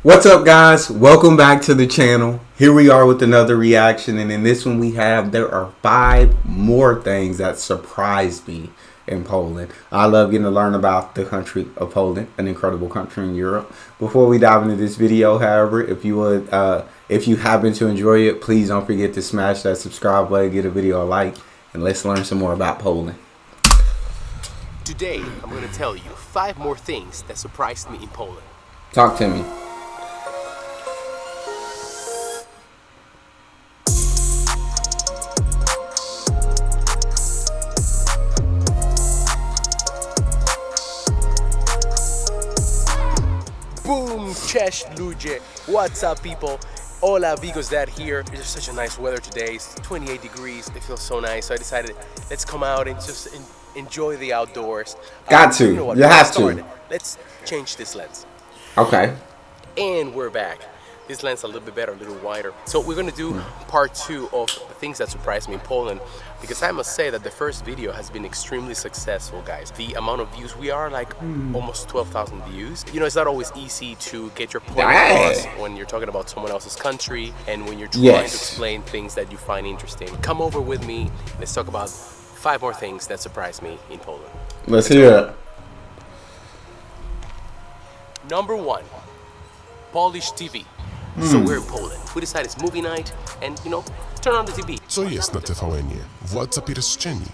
What's up, guys? Welcome back to the channel. Here we are with another reaction, and in this one there are 5 more things that surprised me in Poland. I love getting to learn about the country of Poland, an incredible country in Europe. Before we dive into this video, however, if you happen to enjoy it, please don't forget to smash that subscribe button, give the video a like, and let's learn some more about Poland. Today, I'm going to tell you 5 more things that surprised me in Poland. Talk to me. Boom! Cześć ludzie! What's up, people? Hola amigos, Dad here. It's such a nice weather today. It's 28 degrees. It feels so nice. So I decided, let's come out and just enjoy the outdoors. Got to. You know what? You have to. Let's change this lens. Okay. And we're back. This lens a little bit better, a little wider. So we're gonna do part 2 of the things that surprised me in Poland, because I must say that the first video has been extremely successful, guys. The amount of views, we are like almost 12,000 views. You know, it's not always easy to get your point across when you're talking about someone else's country and when you're trying to explain things that you find interesting. Come over with me. Let's talk about 5 more things that surprised me in Poland. Let's hear it. Number 1, Polish TV. So we're in Poland. We decided it's movie night and, you know, turn on the TV. Co jest na TVN-ie? Władca pierścieni.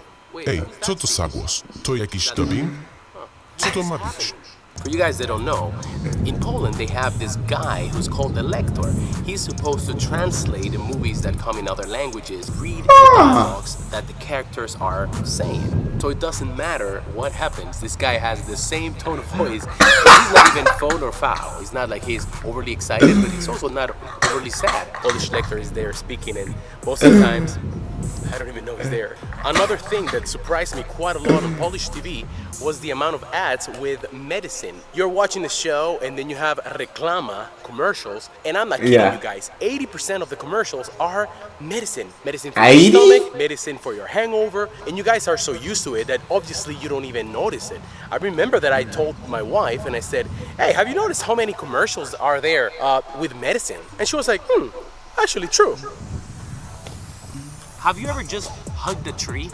Ej, co to za głos? To jakiś dubbing? Co to ma być? For you guys that don't know, in Poland they have this guy who's called the lector. He's supposed to translate the movies that come in other languages, read the dialogues that the characters are saying. So it doesn't matter what happens, this guy has the same tone of voice. He's not even phone or foul. He's not like he's overly excited, but he's also not overly sad. Polish lector is there speaking, and most of the times, I don't even know he's there. Another thing that surprised me quite a lot on Polish TV was the amount of ads with medicine. You're watching the show and then you have reklama, commercials, and I'm not kidding you guys. 80% of the commercials are medicine. Medicine for your stomach, medicine for your hangover, and you guys are so used to it that obviously you don't even notice it. I remember that I told my wife and I said, hey, have you noticed how many commercials are there with medicine? And she was like, actually true. Have you ever just hugged a tree?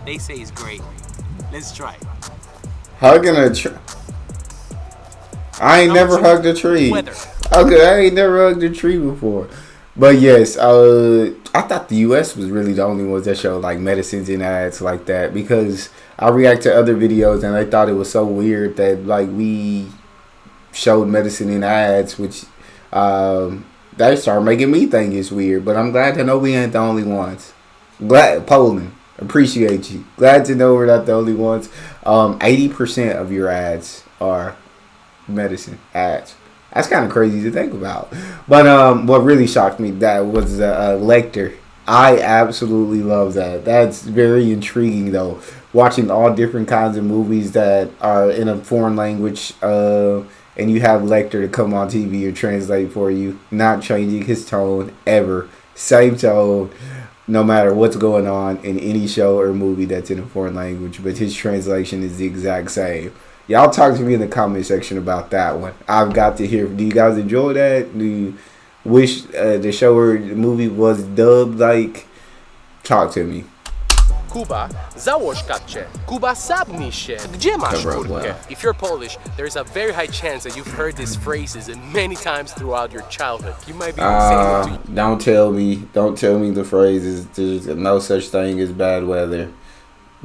They say it's great. Let's try it. Hugging a tree? I ain't never hugged a tree. Okay, I ain't never hugged a tree before. But yes, I thought the US was really the only ones that showed like medicines in ads like that, because I react to other videos and I thought it was so weird that like we showed medicine in ads, which they started making me think it's weird. But I'm glad to know we ain't the only ones. Glad Poland, appreciate you. Glad to know we're not the only ones. 80% of your ads are medicine ads. That's kind of crazy to think about. But what really shocked me, that was Lecter. I absolutely love that. That's very intriguing though. Watching all different kinds of movies that are in a foreign language, and you have Lecter to come on TV and translate for you, not changing his tone ever. Same tone. No matter what's going on in any show or movie that's in a foreign language, but his translation is the exact same. Y'all talk to me in the comment section about that one. I've got to hear. Do you guys enjoy that? Do you wish the show or the movie was dubbed like? Talk to me. Kuba, założ kapcie. Kuba, sabnij się. Gdzie masz kurtkę? If you're Polish, there's a very high chance that you've heard these phrases many times throughout your childhood. You might be saying it to you. Don't tell me the phrases. There's no such thing as bad weather.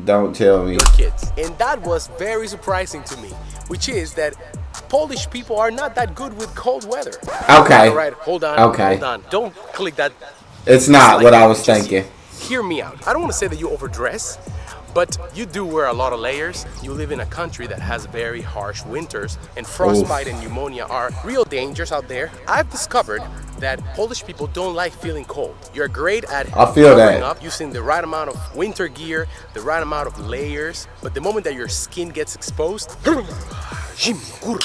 Don't tell me. Your kids. And that was very surprising to me, which is that Polish people are not that good with cold weather. Okay. All right, hold on. Okay. Hold on. Don't click that. It's not what I was thinking. Hear me out. I don't want to say that you overdress, but you do wear a lot of layers. You live in a country that has very harsh winters, and frostbite and pneumonia are real dangers out there. I've discovered that Polish people don't like feeling cold. You're great at covering up, using the right amount of winter gear, the right amount of layers, but the moment that your skin gets exposed,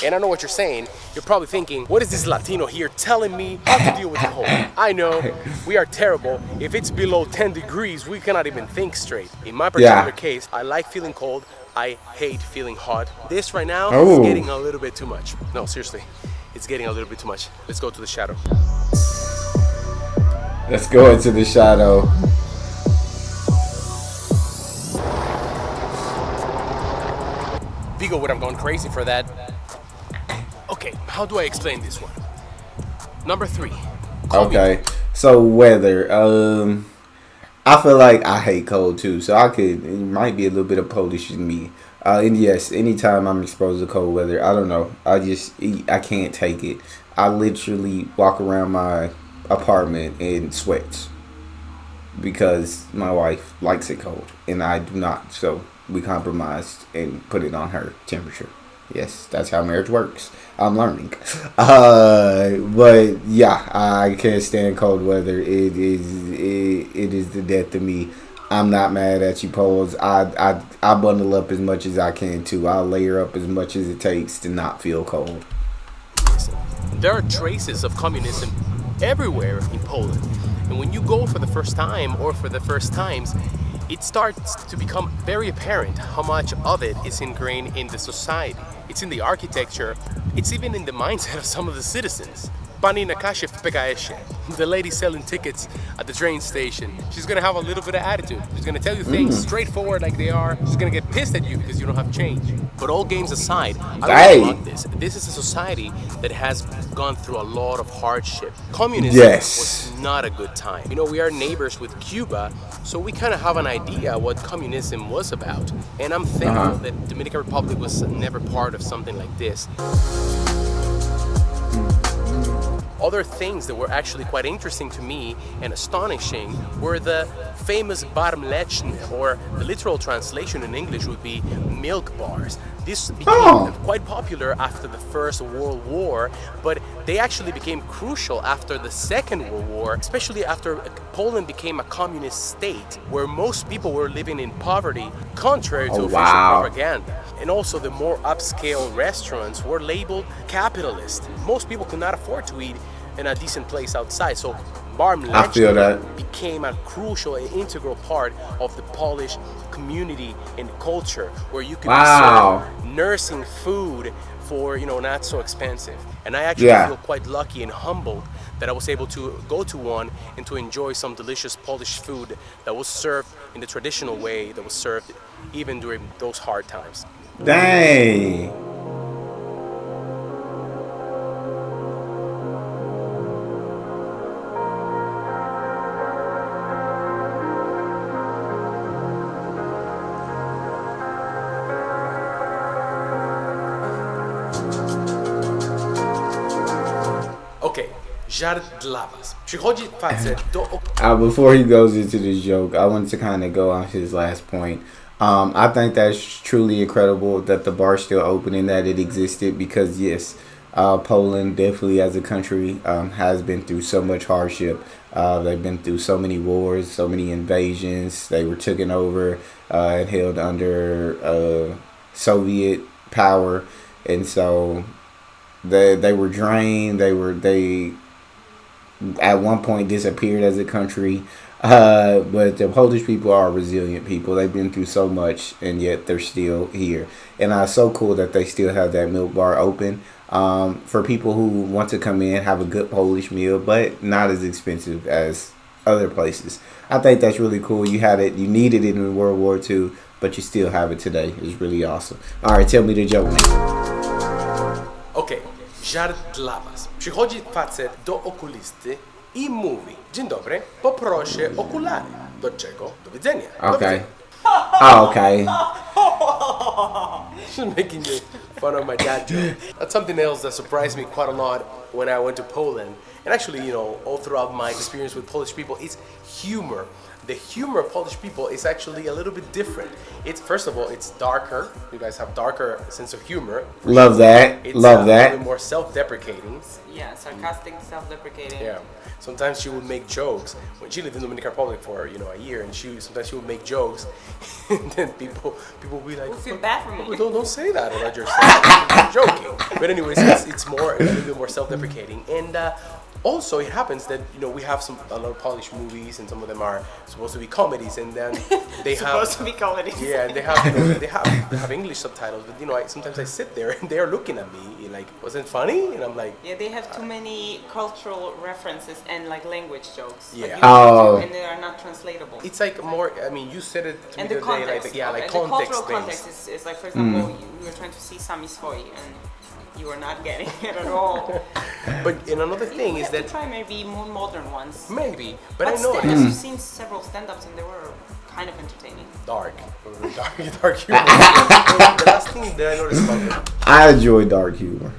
and I know what you're saying. You're probably thinking, what is this Latino here telling me how to deal with the cold? I know, we are terrible. If it's below 10 degrees, we cannot even think straight. In my particular case, I like feeling cold. I hate feeling hot. This right now is getting a little bit too much. No, seriously. it's getting a little bit too much. Let's go to the shadow. Let's go into the shadow. Vigo would have gone crazy for that. Okay, how do I explain this one? Number 3. Okay, so weather. I feel like I hate cold too, so it might be a little bit of Polish in me. And yes, anytime I'm exposed to cold weather, I don't know. I can't take it. I literally walk around my apartment in sweats because my wife likes it cold and I do not. So we compromised and put it on her temperature. Yes, that's how marriage works. I'm learning. But yeah, I can't stand cold weather. It is the death of me. I'm not mad at you, Poles. I bundle up as much as I can too. I'll layer up as much as it takes to not feel cold. There are traces of communism everywhere in Poland. And when you go for the first time or for the first times, it starts to become very apparent how much of it is ingrained in the society. It's in the architecture, it's even in the mindset of some of the citizens. Pani na kasie w PKS-ie, the lady selling tickets at the train station, she's gonna have a little bit of attitude. She's gonna tell you things straightforward like they are. She's gonna get pissed at you because you don't have change. But all games aside, I really like this. This is a society that has gone through a lot of hardship. Communism was not a good time. You know, we are neighbors with Cuba, so we kind of have an idea what communism was about. And I'm thankful that the Dominican Republic was never part of something like this. Other things that were actually quite interesting to me and astonishing were the famous bar mleczne, or the literal translation in English would be milk bars. This became quite popular after the First World War, but they actually became crucial after the Second World War, especially after Poland became a communist state where most people were living in poverty, contrary to official propaganda. And also the more upscale restaurants were labeled capitalist. Most people could not afford to eat in a decent place outside, so bar mleczne became a crucial and integral part of the Polish community and culture, where you could serve nursing food for, you know, not so expensive. And I actually feel quite lucky and humbled that I was able to go to one and to enjoy some delicious Polish food that was served in the traditional way that was served even during those hard times. Dang. Okay, żart dla was. Przychodzi facet do... Before he goes into this joke, I wanted to kind of go on his last point. I think that's truly incredible that the bar's still open and that it existed, because yes, Poland definitely as a country has been through so much hardship. They've been through so many wars, so many invasions. They were taken over and held under Soviet power, and so they were drained. They at one point disappeared as a country. But the Polish people are resilient people. They've been through so much, and yet they're still here. And it's so cool that they still have that milk bar open for people who want to come in, have a good Polish meal, but not as expensive as other places. I think that's really cool. You had it, you needed it in World War II, but you still have it today. It's really awesome. All right, tell me the joke, man. Okay, żart dla was. Przychodzi facet do okulisty i mówi: dzień dobry, poproszę okulary. Do czego? Do widzenia. Okay. Oh, okay. She's making fun of my dad joke. That's something else that surprised me quite a lot when I went to Poland. And actually, you know, all throughout my experience with Polish people, it's humor. The humor of Polish people is actually a little bit different. It's, first of all, it's darker. You guys have darker sense of humor. Love that. It's Love that. a little more self-deprecating. Yeah, sarcastic, self-deprecating. Yeah. Sometimes she would make jokes when she lived in the Dominican Republic for, you know, a year, and sometimes she would make jokes, and then people would be like, I feel bad for me. Don't say that about yourself. I'm joking. But anyways, it's more a little bit more self-deprecating, and also it happens that, you know, we have a lot of Polish movies, and some of them are supposed to be comedies, and then they Supposed to be comedies. Yeah, and they have English subtitles, but sometimes I sit there and they're looking at me like, wasn't funny, and I'm like, Yeah, they have too many cultural references and like language jokes. Yeah. Like, Oh. and they are not translatable. it's like more. I mean, you said it to And me the the other day, context. like like and context the cultural based. context is like, for example, you were trying to see Sami Soy and you were not getting it at all. But and another thing We is have to that try maybe more modern ones. maybe, but I But know still, it's I've seen several stand-ups and they were kind of entertaining. dark humor. The last thing that I noticed about it. I enjoy dark humor.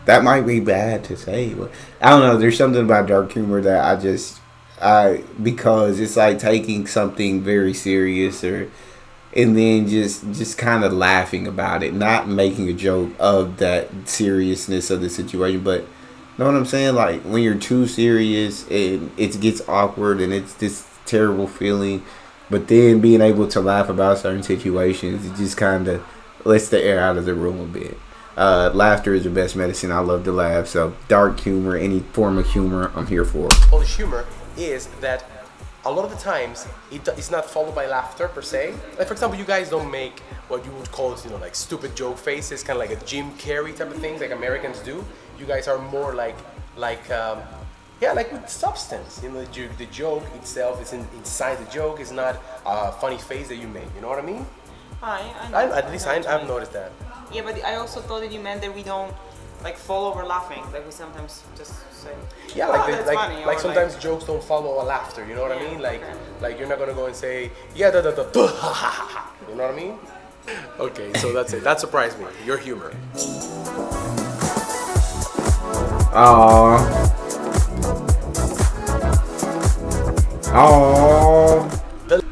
That might be bad to say, but I don't know. There's something about dark humor that because it's like taking something very serious and then just kind of laughing about it, not making a joke of that seriousness of the situation, but you know what I'm saying? Like when you're too serious and it gets awkward and it's this terrible feeling, but then being able to laugh about certain situations, it just kind of lets the air out of the room a bit. Laughter is the best medicine. I love to laugh, so dark humor, any form of humor, I'm here for. Polish humor is that a lot of the times it's not followed by laughter per se. Like for example, you guys don't make what you would call like stupid joke faces, kind of like a Jim Carrey type of things like Americans do. You guys are more like with substance. The joke itself is inside the joke. It's not a funny face that you make. You know what I mean? I know. At least I've noticed that. Yeah, but I also thought that you meant that we don't like fall over laughing. Like we sometimes just say, Yeah, "Oh, that's funny," or sometimes jokes don't follow a laughter. You know what I Yeah, mean? okay. Like you're not gonna go and say yeah da da da da ha ha ha. You know what I mean? Okay, so that's it. That surprised me. Your humor. Aww.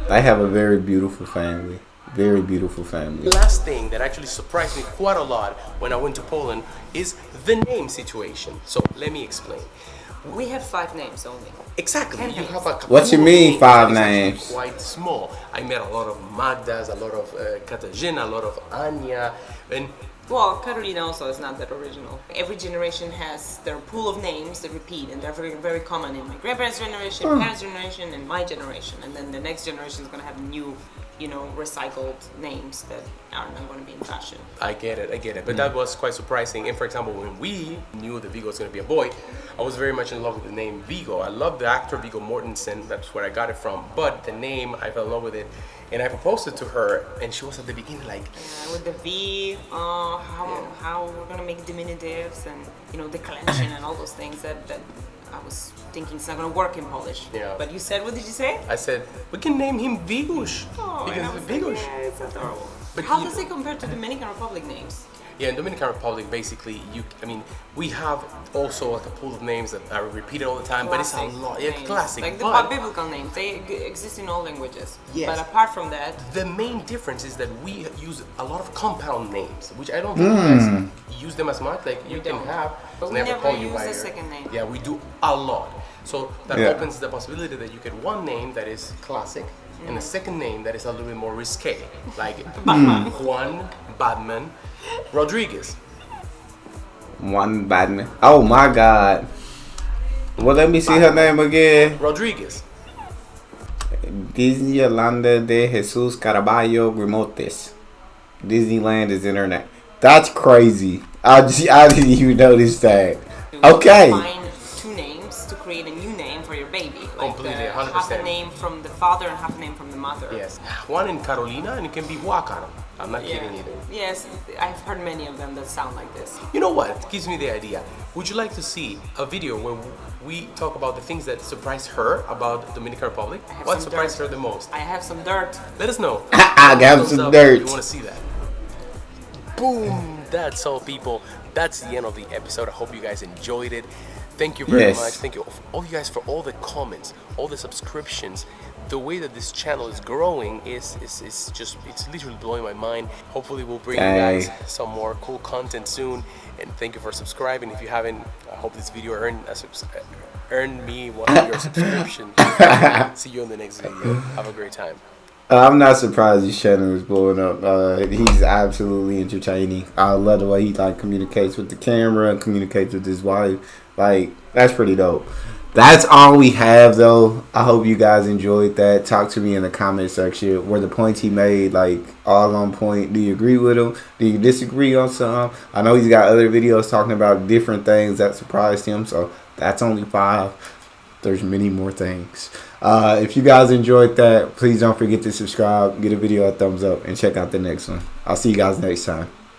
I have a very beautiful family. Very beautiful family. The last thing that actually surprised me quite a lot when I went to Poland is the name situation. So let me explain. we have 5 names only. Exactly. Ten You names. have a What you pool of mean, names 5 that is actually names? Quite small. I met a lot of Magdas, a lot of Katarzyna, a lot of Anya, and Well, Carolina also is not that original. Every generation has their pool of names that repeat, and they're very, very common in my grandparents' generation, parents' generation, and my generation. And then the next generation is going to have new, recycled names that are not going to be in fashion. I get it. But that was quite surprising. And for example, when we knew that Vigo was going to be a boy, I was very much in love with the name Vigo. I love the actor Viggo Mortensen. That's where I got it from. But the name, I fell in love with it. And I proposed it to her, and she was at the beginning like, With the V, how we're going to make diminutives and, declension and all those things that I was thinking it's not going to work in Polish. Yeah. But you said, what did you say? I said, we can name him Vigush. Oh, and I Because was it's like, Vigush. yeah, it's adorable. But How you- does it compare to Dominican Republic names? Yeah, in Dominican Republic, basically, we have also like a pool of names that are repeated all the time, but it's a Classic lot. Yeah, names. classic. Like the but biblical names, they exist in all languages. Yes. But apart from that, the main difference is that we use a lot of compound names, which I don't think you guys use them as much. Like you can don't. have, But we never use the second name. Yeah, we do a lot. So that Yeah. opens the possibility that you get one name that is classic and a second name that is a little bit more risque, like Juan Batman Rodriguez. One Batman. Oh my God. Well, let me see her name again. Rodriguez. Disney Yolanda de Jesus Caraballo Grimotes. Disneyland is in her name. That's crazy. I didn't even notice that. you Okay. combine 2 names to create a new name for your baby. Like Completely, half a 100%. name from the father and half a name from the mother. Yes. One in Carolina, and it can be Huacara. I'm not kidding either. Yes, I've heard many of them that sound like this. You know what? It gives me the idea. Would you like to see a video where we talk about the things that surprised her about Dominican Republic? have What some surprised dirt. her the most? I have some dirt. Let us know. I got Thumbs some up dirt. if you want to see that. Boom! That's all, people. That's the end of the episode. I hope you guys enjoyed it. Thank you very Yes. much. Thank you all you guys for all the comments, all the subscriptions. The way that this channel is growing is just, it's literally blowing my mind. Hopefully we'll bring you guys some more cool content soon. And thank you for subscribing. If you haven't, I hope this video earned me one of your subscriptions. See you in the next video. Have a great time. I'm not surprised his channel is blowing up. He's absolutely entertaining. I love the way he communicates with the camera and communicates with his wife. That's pretty dope. That's all we have, though. I hope you guys enjoyed that. Talk to me in the comment section. Were the points he made like all on point? Do you agree with him? Do you disagree on some? I know he's got other videos talking about different things that surprised him. So that's only 5. There's many more things. If you guys enjoyed that, please don't forget to subscribe, give the video a thumbs up, and check out the next one. I'll see you guys next time.